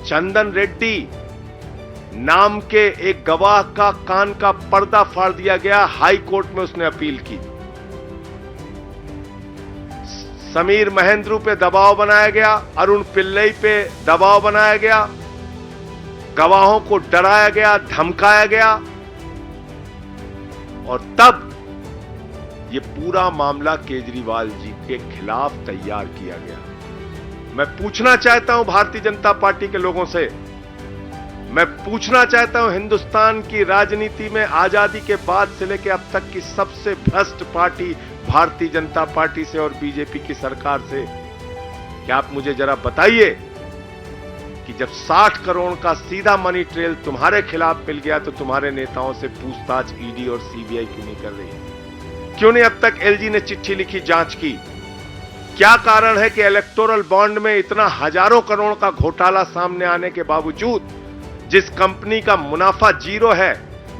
चंदन रेड्डी नाम के एक गवाह का कान का पर्दा फाड़ दिया गया। हाई कोर्ट में उसने अपील की। समीर महेंद्रू पे दबाव बनाया गया, अरुण पिल्लई पे दबाव बनाया गया, गवाहों को डराया गया, धमकाया गया और तब ये पूरा मामला केजरीवाल जी के खिलाफ तैयार किया गया। मैं पूछना चाहता हूं भारतीय जनता पार्टी के लोगों से, मैं पूछना चाहता हूं हिंदुस्तान की राजनीति में आजादी के बाद से लेकर अब तक की सबसे भ्रष्ट पार्टी भारतीय जनता पार्टी से और बीजेपी की सरकार से, क्या आप मुझे जरा बताइए कि जब 60 करोड़ का सीधा मनी ट्रेल तुम्हारे खिलाफ मिल गया तो तुम्हारे नेताओं से पूछताछ ईडी और सीबीआई क्यों नहीं कर रही? क्यों नहीं अब तक एलजी ने चिट्ठी लिखी, जांच की? क्या कारण है कि इलेक्टोरल बॉन्ड में इतना हजारों करोड़ का घोटाला सामने आने के बावजूद, जिस कंपनी का मुनाफा जीरो है,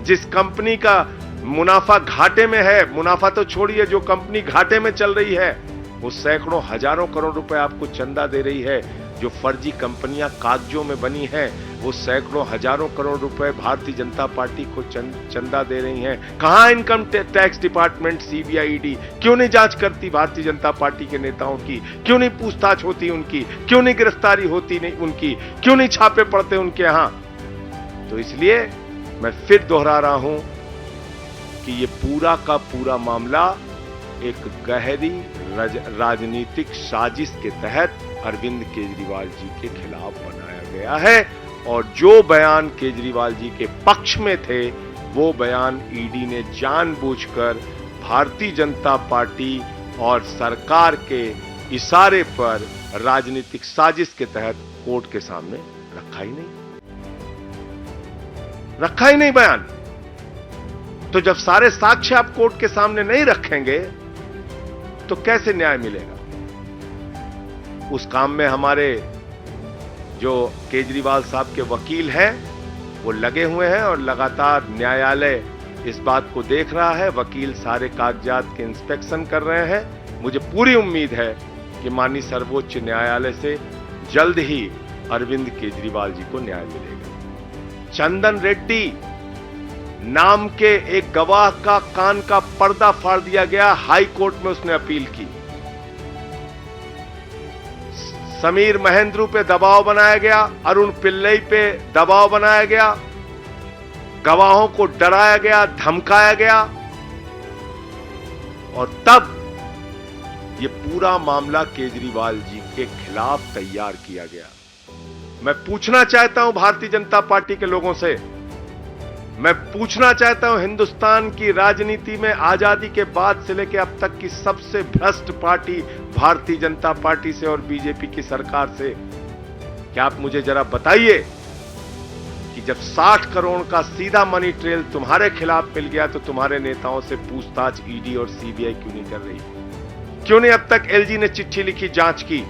जिस कंपनी का मुनाफा घाटे में है, मुनाफा तो छोड़िए, जो कंपनी घाटे में चल रही है वो सैकड़ों हजारों करोड़ रुपए आपको चंदा दे रही है, जो फर्जी कंपनियां कागजों में बनी हैं वो सैकड़ों हजारों करोड़ रुपए भारतीय जनता पार्टी को चंदा दे रही हैं। कहां income tax department, CBI, ED क्यों नहीं जांच करती भारतीय जनता पार्टी के नेताओं की? क्यों नहीं पूछताछ होती उनकी? क्यों नहीं गिरफ्तारी होती नहीं उनकी? क्यों नहीं छापे पड़ते उनके यहां? तो इसलिए मैं फिर दोहरा रहा हूं कि ये पूरा का पूरा मामला एक गहरी राजनीतिक साजिश के तहत अरविंद केजरीवाल जी के खिलाफ बनाया गया है और जो बयान केजरीवाल जी के पक्ष में थे वो बयान ईडी ने जानबूझकर भारतीय जनता पार्टी और सरकार के इशारे पर राजनीतिक साजिश के तहत कोर्ट के सामने रखा ही नहीं बयान। तो जब सारे साक्ष्य आप कोर्ट के सामने नहीं रखेंगे तो कैसे न्याय मिलेगा? उस काम में हमारे जो केजरीवाल साहब के वकील हैं वो लगे हुए हैं और लगातार न्यायालय इस बात को देख रहा है। वकील सारे कागजात के इंस्पेक्शन कर रहे हैं। मुझे पूरी उम्मीद है कि माननीय सर्वोच्च न्यायालय से जल्द ही अरविंद केजरीवाल जी को न्याय मिलेगा। चंदन रेड्डी नाम के एक गवाह का कान का पर्दा फाड़ दिया गया। हाई कोर्ट में उसने अपील की। समीर महेंद्रू पे दबाव बनाया गया, अरुण पिल्लई पे दबाव बनाया गया, गवाहों को डराया गया, धमकाया गया और तब ये पूरा मामला केजरीवाल जी के खिलाफ तैयार किया गया। मैं पूछना चाहता हूं भारतीय जनता पार्टी के लोगों से, मैं पूछना चाहता हूं हिंदुस्तान की राजनीति में आजादी के बाद से लेकर अब तक की सबसे भ्रष्ट पार्टी भारतीय जनता पार्टी से और बीजेपी की सरकार से, क्या आप मुझे जरा बताइए कि जब 60 करोड़ का सीधा मनी ट्रेल तुम्हारे खिलाफ मिल गया तो तुम्हारे नेताओं से पूछताछ ईडी और सीबीआई क्यों नहीं कर रही? क्यों नहीं अब तक एलजी ने चिट्ठी लिखी, जांच की?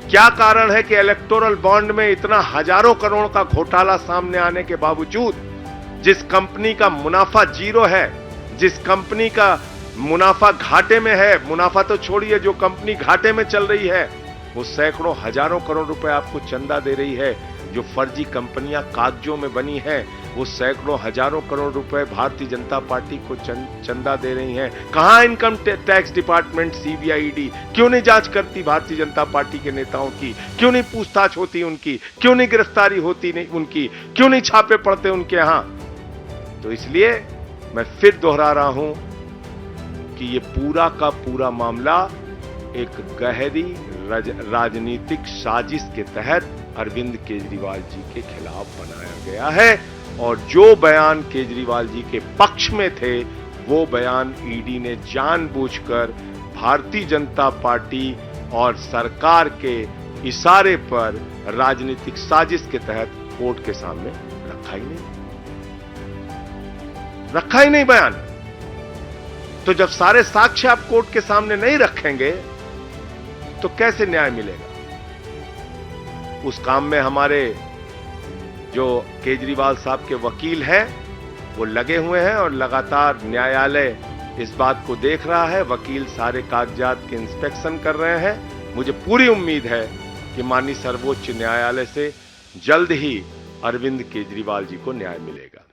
क्या कारण है कि इलेक्टोरल बॉन्ड में इतना हजारों करोड़ का घोटाला सामने आने के बावजूद, जिस कंपनी का मुनाफा जीरो है, जिस कंपनी का मुनाफा घाटे में है, मुनाफा तो छोड़िए, जो कंपनी घाटे में चल रही है वो सैकड़ों हजारों करोड़ रुपए आपको चंदा दे रही है, जो फर्जी कंपनियां कागजों में बनी हैं वो सैकड़ों हजारों करोड़ रुपए भारतीय जनता पार्टी को चंदा दे रही हैं। कहां income tax department, CBI, ED क्यों नहीं जांच करती भारतीय जनता पार्टी के नेताओं की? क्यों नहीं पूछताछ होती उनकी? क्यों नहीं गिरफ्तारी होती नहीं उनकी? क्यों नहीं छापे पड़ते उनके यहां? तो इसलिए मैं फिर दोहरा रहा हूं कि ये पूरा का पूरा मामला एक गहरी राजनीतिक साजिश के तहत अरविंद केजरीवाल जी के खिलाफ बनाया गया है और जो बयान केजरीवाल जी के पक्ष में थे वो बयान ईडी ने जानबूझकर भारतीय जनता पार्टी और सरकार के इशारे पर राजनीतिक साजिश के तहत कोर्ट के सामने रखा ही नहीं बयान। तो जब सारे साक्ष्य आप कोर्ट के सामने नहीं रखेंगे तो कैसे न्याय मिलेगा? उस काम में हमारे जो केजरीवाल साहब के वकील हैं वो लगे हुए हैं और लगातार न्यायालय इस बात को देख रहा है। वकील सारे कागजात के इंस्पेक्शन कर रहे हैं। मुझे पूरी उम्मीद है कि माननीय सर्वोच्च न्यायालय से जल्द ही अरविंद केजरीवाल जी को न्याय मिलेगा।